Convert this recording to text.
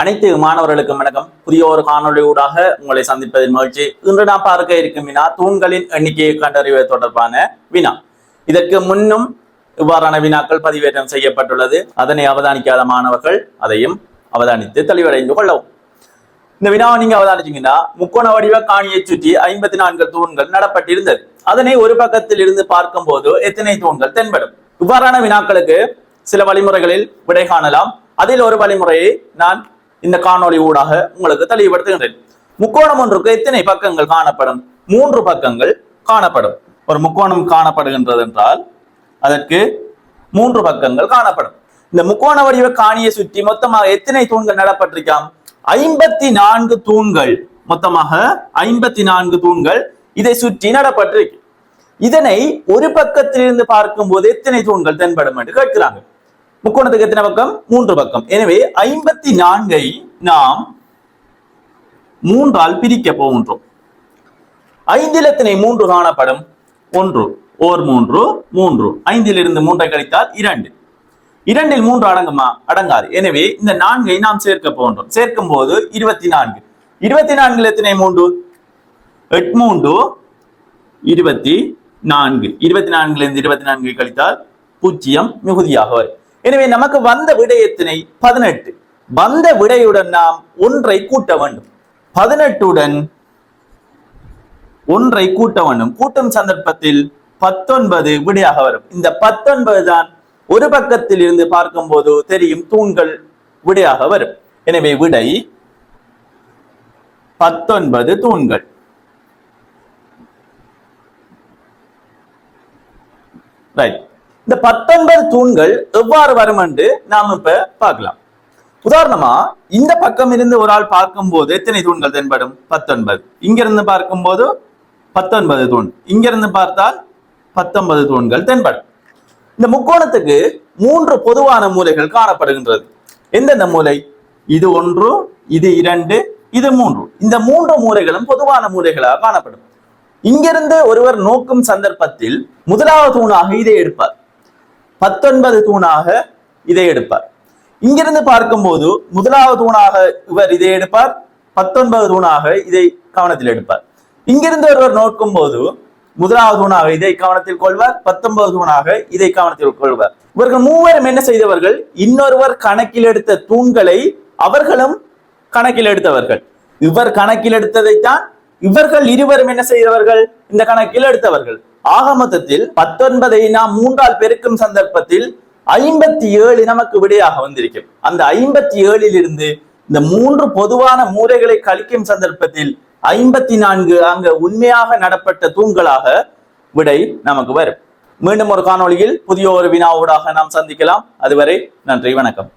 அனைத்து மாணவர்களுக்கும் வணக்கம். புதிய ஒரு காணொலி ஊடாக உங்களை சந்திப்பதில் மகிழ்ச்சி. இன்று நான் பார்க்க இருக்கும் வினா தூண்களின் எண்ணிக்கையை கண்டறிவது தொடர்பான வினா. இதற்கு முன்னும் இவ்வாறான வினாக்கள் பதிவேற்றம் செய்யப்பட்டுள்ளது. அதனை அவதானிக்காத மாணவர்கள் அதையும் அவதானித்து தெளிவடைந்து கொள்ளவும். இந்த வினாவை நீங்க அவதானிச்சீங்கன்னா, முக்கோண வடிவ காணியை சுற்றி 54 தூண்கள் நடப்பட்டிருந்தது. அதனை ஒரு பக்கத்தில் இருந்து பார்க்கும் போது எத்தனை தூண்கள் தென்படும்? இவ்வாறான வினாக்களுக்கு சில வழிமுறைகளில் விடை காணலாம். அதில் ஒரு வழிமுறையை நான் இந்த காணொளி ஊடாக உங்களுக்கு தெளிவுபடுத்துகின்றேன். முக்கோணம் ஒன்றுக்கு எத்தனை பக்கங்கள் காணப்படும்? 3 பக்கங்கள் காணப்படும். ஒரு முக்கோணம் காணப்படுகின்றது என்றால் அதற்கு 3 பக்கங்கள் காணப்படும். இந்த முக்கோண வடிவ காணியை சுற்றி மொத்தமாக எத்தனை தூண்கள் நடப்பட்டிருக்காம்? 54 தூண்கள். மொத்தமாக 54 தூண்கள் இதை சுற்றி நடப்பட்டிருக்கு. இதனை ஒரு பக்கத்திலிருந்து பார்க்கும் போது எத்தனை தூண்கள் தென்படும் என்று கேட்கிறாங்க. முக்கோணத்துக்கு எத்தனை பக்கம்? 3 பக்கம். எனவே 54ஐ நாம் 3ஆல் பிரிக்க போகின்றோம். 5இல் எத்தனை 3 காணப்படும்? 1 ஓர் 3 3. 5இலிருந்து 3ஐ கழித்தால் 2. 2இல் 3 அடங்குமா? அடங்காது. எனவே இந்த 4ஐ நாம் சேர்க்க போகின்றோம். சேர்க்கும் போது 24. 24இல் எத்தனை 3? 8 3 24. 24இலிருந்து 24ஐ கழித்தால் 0 மிகுதியாக வரும். எனவே நமக்கு வந்த விடை எத்தனை? 18. வந்த விடையுடன் நாம் 1ஐ கூட்ட வேண்டும். 18உடன் 1ஐ கூட்ட வேண்டும். கூட்டும் சந்தர்ப்பத்தில் 19 விடையாக வரும். இந்த 19 தான் ஒரு பக்கத்தில் இருந்து பார்க்கும் போது தெரியும் தூண்கள் விடையாக வரும். எனவே விடை 19 தூண்கள். ரைட். இந்த 19 தூண்கள் எவ்வாறு வரும் என்று நாம் இப்ப பார்க்கலாம். உதாரணமா இந்த பக்கம் இருந்து ஒரு ஆள் பார்க்கும் போது எத்தனை தூண்கள் தென்படும்? 19. இங்கிருந்து பார்க்கும் போது 19 தூண். இங்கிருந்து பார்த்தால் 19 தூண்கள் தென்படும். இந்த முக்கோணத்துக்கு 3 பொதுவான மூலைகள் காணப்படுகின்றது. எந்தெந்த மூலை? இது 1, இது 2, இது 3. இந்த 3 மூலைகளும் பொதுவான மூலைகளாக காணப்படும். இங்கிருந்து ஒருவர் நோக்கும் சந்தர்ப்பத்தில் முதலாவது தூணாக இதை எடுப்பார். 19 தூணாக இதை எடுப்பார். இங்கிருந்து பார்க்கும் போது முதலாவது தூணாக இவர் இதை எடுப்பார். 19 தூணாக இதை கவனத்தில் எடுப்பார். இங்கிருந்து ஒருவர் நோக்கும் போது முதலாவது தூணாக இதை கவனத்தில் கொள்வார். 19 தூணாக இதை கவனத்தில் கொள்வார். இவர்கள் மூவரும் என்ன செய்தவர்கள்? இன்னொருவர் கணக்கில் எடுத்த தூண்களை அவர்களும் கணக்கில் எடுத்தவர்கள். இவர் கணக்கில் எடுத்ததைத்தான் இவர்கள் இருவரும் என்ன செய்தவர்கள்? இந்த கணக்கில் எடுத்தவர்கள். ஆக மொத்தத்தில் 19ஐ நாம் 3ஆல் பெருக்கும் சந்தர்ப்பத்தில் 57 நமக்கு விடையாக வந்திருக்கும். அந்த 57இல் இருந்து இந்த 3 பொதுவான மூலைகளை கழிக்கும் சந்தர்ப்பத்தில் 54 அங்க உண்மையாக நடப்பட்ட தூண்களாக விடை நமக்கு வரும். மீண்டும் ஒரு காணொளியில் புதிய ஒரு வினாவோடாக நாம் சந்திக்கலாம். அதுவரை நன்றி, வணக்கம்.